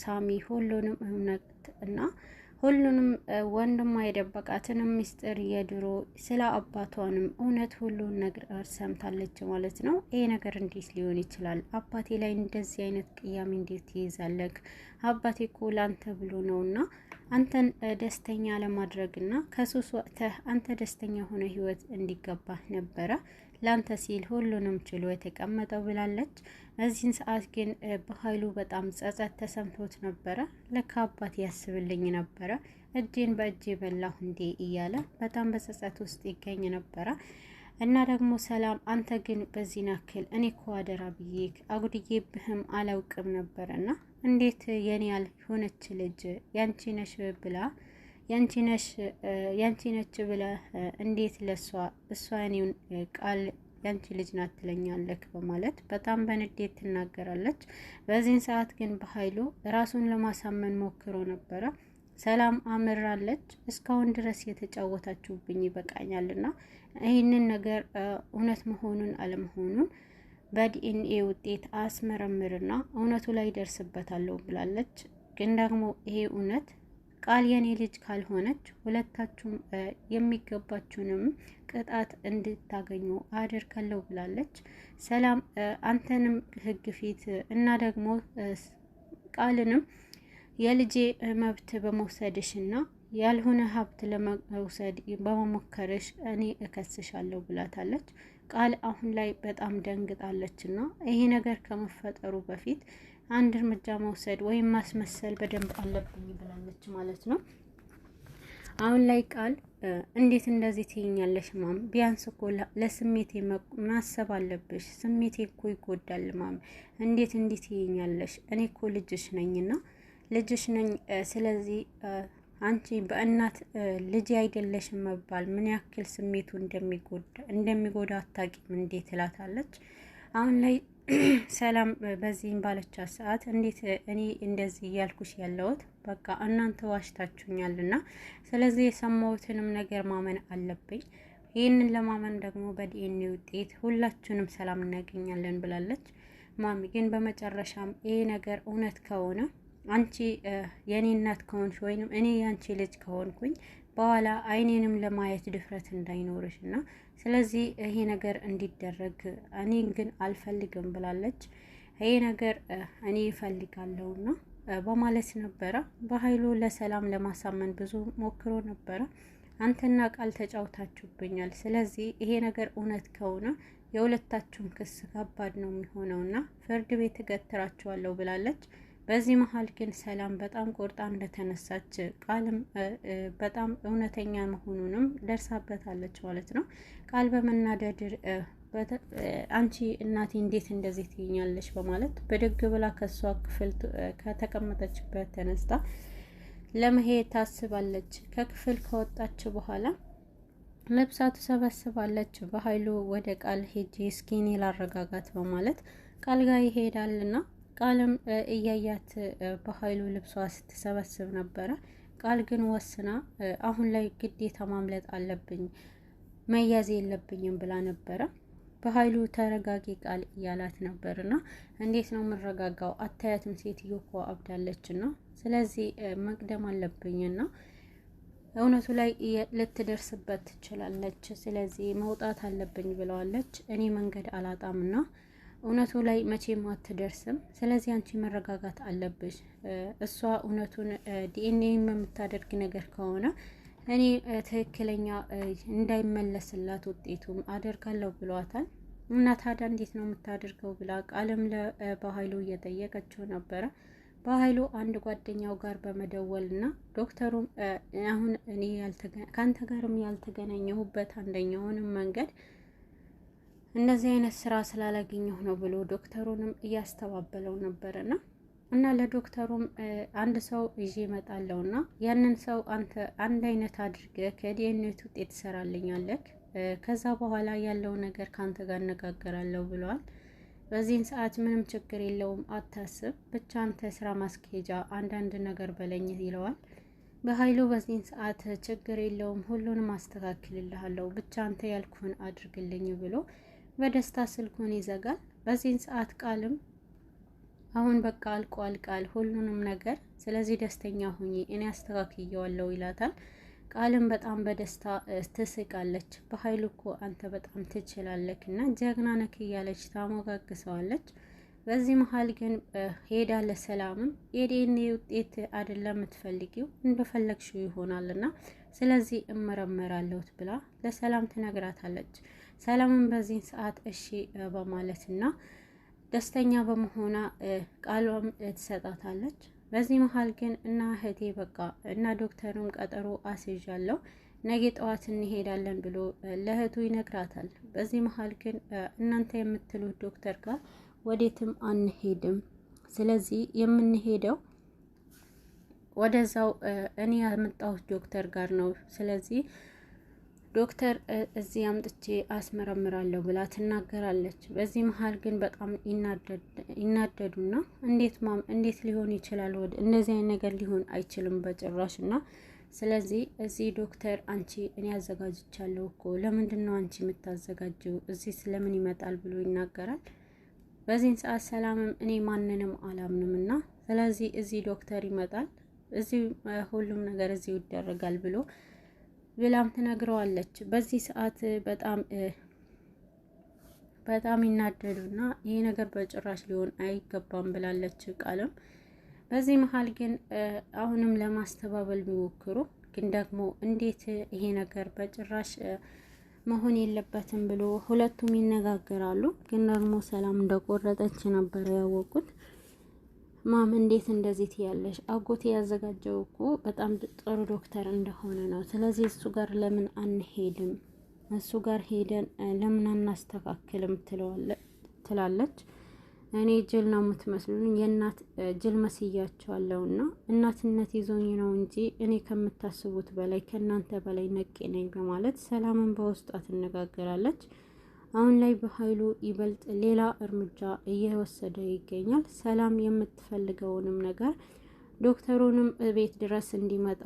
ሳሚ ሁሉንም እምነት እና ሁሉንም ወንድሟ የደበቃትንም ሚስጥር የድሮ ስለ አባቷንም እውነት ሁሉን ነገር ሰምታለች ማለት ነው። ይሄ ነገር እንዴት ሊሆን ይችላል? አባቴ ላይ እንደዚህ አይነት ቅያሜ እንዴት ትይዛለህ? አባቴ እኮ ላንተ ብሎ ነውና አንተን ደስተኛ ለማድረግና ከሱስ ወጥተህ አንተ ደስተኛ ሆነ ህይወት እንዲገባህ ነበረ ላንተ ሲል ሁሉንም ችሎ የተቀመጠው ብላለች። በዚህን ሰዓት ግን በኃይሉ በጣም ጸጸት ተሰምቶት ነበረ። ለካ አባቴ ያስብልኝ ነበረ እጄን በእጄ በላሁ እንዴ እያለ በጣም በጸጸት ውስጥ ይገኝ ነበረ። እና ደግሞ ሰላም አንተ ግን በዚህ ናክል እኔ እኮ አደራ ብዬክ አጉድዬብህም አላውቅም ነበረና እንዴት የኔ ያልሆነች ልጅ ያንቺ ነሽ ብላ ያንቺ ነች ብለ እንዴት ለሷ እሷ እኔውን ቃል ያንቺ ልጅ ናት ትለኛለክ በማለት በጣም በንዴት ትናገራለች። በዚህን ሰዓት ግን በኃይሉ ራሱን ለማሳመን ሞክሮ ነበረ። ሰላም አምራለች። እስካሁን ድረስ የተጫወታችሁብኝ ይበቃኛልና ይህንን ነገር እውነት መሆኑን አለመሆኑን በዲኤንኤ ውጤት አስመረምርና እውነቱ ላይ ደርስበታለሁ ብላለች። ግን ደግሞ ይሄ እውነት ቃል የኔ ልጅ ካልሆነች ሁለታችሁም የሚገባችሁንም ቅጣት እንድታገኙ አደርጋለሁ ብላለች። ሰላም አንተንም ሕግ ፊት እና ደግሞ ቃልንም የልጄ መብት በመውሰድሽና ያልሆነ ሀብት ለመውሰድ በመሞከርሽ እኔ እከስሻለሁ ብላታለች። ቃል አሁን ላይ በጣም ደንግጣለችና ይሄ ነገር ከመፈጠሩ በፊት አንድ እርምጃ መውሰድ ወይም ማስመሰል በደንብ አለብኝ ብላለች ማለት ነው። አሁን ላይ ቃል እንዴት እንደዚህ ትይኛለሽ ማም? ቢያንስ እኮ ለስሜቴ ማሰብ አለብሽ። ስሜቴ እኮ ይጎዳል ማም። እንዴት ትይኛለሽ? እኔ እኮ ልጅሽ ነኝና ልጅሽ ነኝ። ስለዚህ አንቺ በእናት ልጅ አይደለሽም መባል ምን ያክል ስሜቱ እንደሚጎዳ አታውቂም እንዴት ትላታለች። አሁን ላይ ሰላም በዚህም ባለቻት ሰዓት እንዴት እኔ እንደዚህ እያልኩሽ ያለሁት በቃ እናንተ ዋሽታችሁኛልና ስለዚህ የሰማሁትንም ነገር ማመን አለብኝ። ይህንን ለማመን ደግሞ በዲኤንኤ ውጤት ሁላችንም ሰላም እናገኛለን ብላለች። ማሚ ግን በመጨረሻም ይሄ ነገር እውነት ከሆነ አንቺ የኔ እናት ከሆንሽ ወይንም እኔ ያንቺ ልጅ ከሆንኩኝ በኋላ አይኔንም ለማየት ድፍረት እንዳይኖርሽ እና ስለዚህ ይሄ ነገር እንዲደረግ እኔ ግን አልፈልግም ብላለች። ይሄ ነገር እኔ እፈልጋለሁና በማለት ነበረ። በኃይሉ ለሰላም ለማሳመን ብዙ ሞክሮ ነበረ። አንተና ቃል ተጫውታችሁብኛል። ስለዚህ ይሄ ነገር እውነት ከሆነ የሁለታችሁም ክስ ከባድ ነው የሚሆነውና ፍርድ ቤት እገትራችኋለሁ ብላለች። በዚህ መሀል ግን ሰላም በጣም ቆርጣ እንደተነሳች ቃልም በጣም እውነተኛ መሆኑንም ደርሳበታለች ማለት ነው። ቃል በመናደድ አንቺ እናቴ እንዴት እንደዚህ ትይኛለሽ በማለት በደግ ብላ ከሷ ክፍል ከተቀመጠችበት ተነስታ ለመሄድ ታስባለች። ከክፍል ከወጣች በኋላ ልብሳ ትሰበስባለች። በኃይሉ ወደ ቃል ሄጂ እስኪኒ ላረጋጋት በማለት ቃል ጋር ይሄዳልና ቃልም እያያት በኃይሉ ልብሷ ስትሰበስብ ነበረ። ቃል ግን ወስና አሁን ላይ ግዴታ ማምለጥ አለብኝ መያዝ የለብኝም ብላ ነበረ። በኃይሉ ተረጋጊ ቃል እያላት ነበርና እንዴት ነው የምረጋጋው? አታያትም? ሴትዮ እኮ አብዳለችና ስለዚህ መቅደም አለብኝና እውነቱ ላይ ልትደርስበት ትችላለች። ስለዚህ መውጣት አለብኝ ብለዋለች። እኔ መንገድ አላጣምና እውነቱ ላይ መቼም አትደርስም። ስለዚህ አንቺ መረጋጋት አለብሽ። እሷ እውነቱን ዲኤንኤ የምታደርግ ነገር ከሆነ እኔ ትክክለኛ እንዳይመለስላት ውጤቱም አደርጋለሁ ብሏታል። እና ታዲያ እንዴት ነው የምታደርገው ብላ ቃልም በኃይሉ እየጠየቀችው ነበረ። በኃይሉ አንድ ጓደኛው ጋር በመደወል እና ዶክተሩም አሁን እኔ ከአንተ ጋርም ያልተገናኘሁበት አንደኛውንም መንገድ እንደዚህ አይነት ስራ ስላላገኘሁ ነው ብሎ ዶክተሩንም እያስተባበለው ነበርና እና ለዶክተሩም አንድ ሰው ይዤ እመጣለሁና ያንን ሰው አንተ አንድ አይነት አድርገህ ከዲኤንኤ ውጤት ትሰራልኛለህ። ከዛ በኋላ ያለው ነገር ካንተ ጋር እነጋገራለሁ ብለዋል። በዚህን ሰዓት ምንም ችግር የለውም አታስብ፣ ብቻ አንተ ስራ ማስኬጃ አንዳንድ ነገር በለኝ ይለዋል። በኃይሉ በዚህን ሰዓት ችግር የለውም ሁሉንም አስተካክልልሃለሁ፣ ብቻ አንተ ያልኩህን አድርግልኝ ብሎ በደስታ ስልኩን ይዘጋል። በዚህን ሰዓት ቃልም አሁን በቃ አልቋል ቃል ሁሉንም ነገር፣ ስለዚህ ደስተኛ ሁኚ እኔ አስተካክየዋለሁ ይላታል። ቃልም በጣም በደስታ ትስቃለች። በኃይሉ እኮ አንተ በጣም ትችላለክ እና ጀግና ነክ እያለች ታሞጋግሰዋለች። በዚህ መሀል ግን ሄዳ ለሰላምም የዲኤንኤ ውጤት አይደለም የምትፈልጊው እንደፈለግሽው ይሆናልና ስለዚህ እመረመራለሁ ብላ ለሰላም ትነግራታለች። ሰላምን በዚህ ሰዓት እሺ በማለትና ደስተኛ በመሆኗ ቃሏም ትሰጣታለች። በዚህ መሀል ግን እና እህቴ በቃ እና ዶክተሩን ቀጠሮ አስይዣለሁ ነገ ጠዋት እንሄዳለን ብሎ ለእህቱ ይነግራታል። በዚህ መሀል ግን እናንተ የምትሉት ዶክተር ጋር ወዴትም አንሄድም፣ ስለዚህ የምንሄደው ወደዛው እኔ ያመጣሁት ዶክተር ጋር ነው፣ ስለዚህ ዶክተር እዚህ አምጥቼ አስመረምራለሁ ብላ ትናገራለች። በዚህ መሀል ግን በጣም ይናደዱና እንዴት ሊሆን ይችላል? ወደ እንደዚህ አይነት ነገር ሊሆን አይችልም በጭራሽ እና ስለዚህ እዚህ ዶክተር አንቺ እኔ አዘጋጅቻለሁ እኮ ለምንድን ነው አንቺ የምታዘጋጀው? እዚህ ስለምን ይመጣል ብሎ ይናገራል። በዚህን ሰዓት ሰላምም እኔ ማንንም አላምንም እና ስለዚህ እዚህ ዶክተር ይመጣል፣ እዚህ ሁሉም ነገር እዚህ ይደረጋል ብላም ትነግረዋለች። በዚህ ሰዓት በጣም ይናደዱና ይሄ ነገር በጭራሽ ሊሆን አይገባም ብላለች ቃልም። በዚህ መሀል ግን አሁንም ለማስተባበል ቢሞክሩ ግን ደግሞ እንዴት ይሄ ነገር በጭራሽ መሆን የለበትም ብሎ ሁለቱም ይነጋገራሉ። ግን ደግሞ ሰላም እንደቆረጠች ነበር ያወቁት። ማም እንዴት እንደዚህ ትያለሽ? አጎቴ ያዘጋጀው እኮ በጣም ጥሩ ዶክተር እንደሆነ ነው። ስለዚህ እሱ ጋር ለምን አንሄድም? እሱ ጋር ሄደን ለምን አናስተካክልም? ትላለች። እኔ ጅል ነው የምትመስሉኝ፣ የእናት ጅል መስያቸዋለሁና እናትነት ይዞኝ ነው እንጂ እኔ ከምታስቡት በላይ ከእናንተ በላይ ነቄ ነኝ በማለት ሰላምን በውስጧ ትነጋገራለች። አሁን ላይ በኃይሉ ይበልጥ ሌላ እርምጃ እየወሰደ ይገኛል። ሰላም የምትፈልገውንም ነገር ዶክተሩንም ቤት ድረስ እንዲመጣ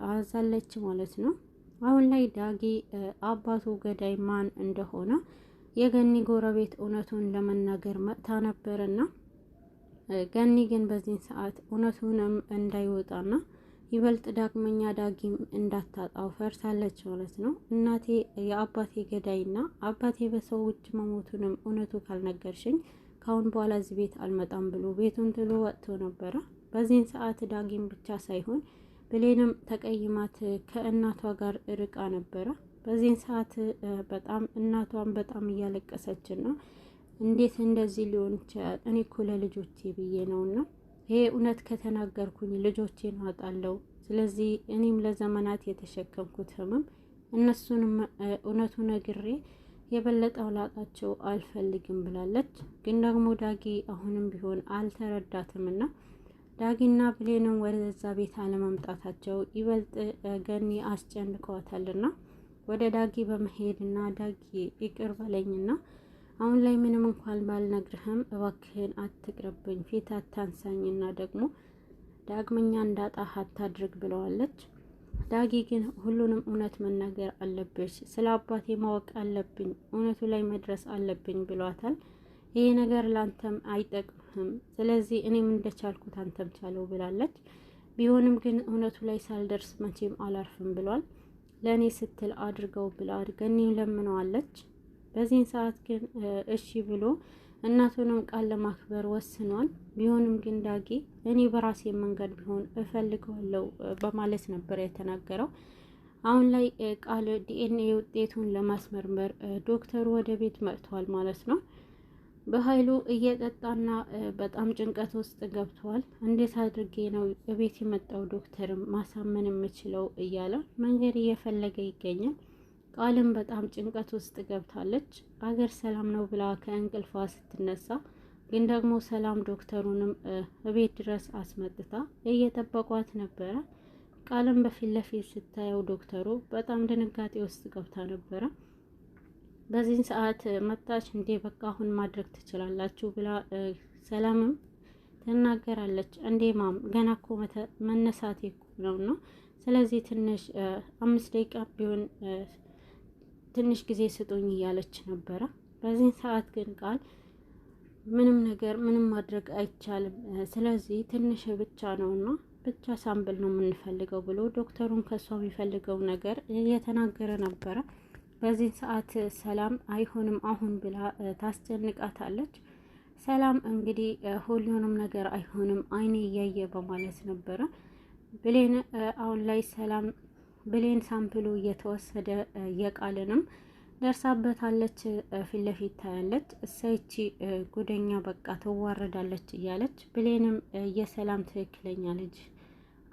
አዛለች ማለት ነው። አሁን ላይ ዳጊ አባቱ ገዳይ ማን እንደሆነ የገኒ ጎረቤት እውነቱን ለመናገር መጥታ ነበርና ገኒ ግን በዚህ ሰዓት እውነቱንም እንዳይወጣና ይበልጥ ዳግመኛ ዳጊም እንዳታጣው ፈርታለች ማለት ነው። እናቴ የአባቴ ገዳይና አባቴ በሰው እጅ መሞቱንም እውነቱ ካልነገርሽኝ ካሁን በኋላ እዚህ ቤት አልመጣም ብሎ ቤቱን ጥሎ ወጥቶ ነበረ። በዚህን ሰዓት ዳጊም ብቻ ሳይሆን ብሌንም ተቀይማት ከእናቷ ጋር ርቃ ነበረ። በዚህን ሰዓት በጣም እናቷን በጣም እያለቀሰች ነው። እንዴት እንደዚህ ሊሆን ይችላል? እኔ እኮ ለልጆቼ ብዬ ነውና ይሄ እውነት ከተናገርኩኝ ልጆቼን አጣለሁ። ስለዚህ እኔም ለዘመናት የተሸከምኩት ህመም እነሱንም እውነቱ ነግሬ የበለጠው ላጣቸው አልፈልግም ብላለች። ግን ደግሞ ዳጊ አሁንም ቢሆን አልተረዳትምና ዳጊና ብሌንም ወደዛ ቤት አለመምጣታቸው ይበልጥ ገኒ አስጨንቀዋታልና ወደ ዳጊ በመሄድና ዳጊ ይቅር በለኝና አሁን ላይ ምንም እንኳን ባልነግርህም እባክህን አትቅርብኝ፣ ፊት አታንሳኝና ደግሞ ዳግመኛ እንዳጣህ አታድርግ ብለዋለች። ዳጊ ግን ሁሉንም እውነት መናገር አለብሽ፣ ስለ አባቴ ማወቅ አለብኝ፣ እውነቱ ላይ መድረስ አለብኝ ብሏታል። ይሄ ነገር ላንተም አይጠቅምህም፣ ስለዚህ እኔም እንደቻልኩት አንተም ቻለው ብላለች። ቢሆንም ግን እውነቱ ላይ ሳልደርስ መቼም አላርፍም ብሏል። ለእኔ ስትል አድርገው ብላ ገኒም ለምነዋለች። በዚህን ሰዓት ግን እሺ ብሎ እናቱንም ቃል ለማክበር ወስኗል። ቢሆንም ግን ዳጊ እኔ በራሴ መንገድ ቢሆን እፈልገዋለሁ በማለት ነበር የተናገረው። አሁን ላይ ቃል ዲኤንኤ ውጤቱን ለማስመርመር ዶክተሩ ወደ ቤት መጥቷል ማለት ነው። በኃይሉ እየጠጣና በጣም ጭንቀት ውስጥ ገብቷል። እንዴት አድርጌ ነው ቤት የመጣው ዶክተርም ማሳመን የምችለው እያለ መንገድ እየፈለገ ይገኛል። ቃልም በጣም ጭንቀት ውስጥ ገብታለች። አገር ሰላም ነው ብላ ከእንቅልፏ ስትነሳ ግን ደግሞ ሰላም ዶክተሩንም ቤት ድረስ አስመጥታ እየጠበቋት ነበረ። ቃልም በፊት ለፊት ስታየው ዶክተሩ በጣም ድንጋጤ ውስጥ ገብታ ነበረ። በዚህን ሰዓት መጣች። እንዴ በቃ አሁን ማድረግ ትችላላችሁ ብላ ሰላምም ትናገራለች። እንዴ ማም ገና እኮ መነሳቴ ነውና ስለዚህ ትንሽ 5 ደቂቃ ቢሆን ትንሽ ጊዜ ስጡኝ እያለች ነበረ። በዚህን ሰዓት ግን ቃል ምንም ማድረግ አይቻልም። ስለዚህ ትንሽ ብቻ ነውና ብቻ ሳምብል ነው የምንፈልገው ብሎ ዶክተሩን ከሷ የሚፈልገው ነገር እየተናገረ ነበረ። በዚህ ሰዓት ሰላም አይሆንም አሁን ብላ ታስጨንቃታለች። ሰላም እንግዲህ ሁሉንም ነገር አይሆንም አይኔ እያየ በማለት ነበረ። ብሌን አሁን ላይ ሰላም ብሌን ሳምፕሉ እየተወሰደ የቃልንም ደርሳበታለች። ፊት ለፊት ታያለች። እሰይቺ ጉደኛ በቃ ትዋረዳለች እያለች ብሌንም የሰላም ትክክለኛ ልጅ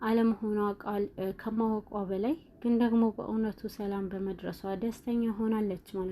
አለመሆኗ ቃል ከማወቋ በላይ ግን ደግሞ በእውነቱ ሰላም በመድረሷ ደስተኛ ሆናለች ማለት ነው።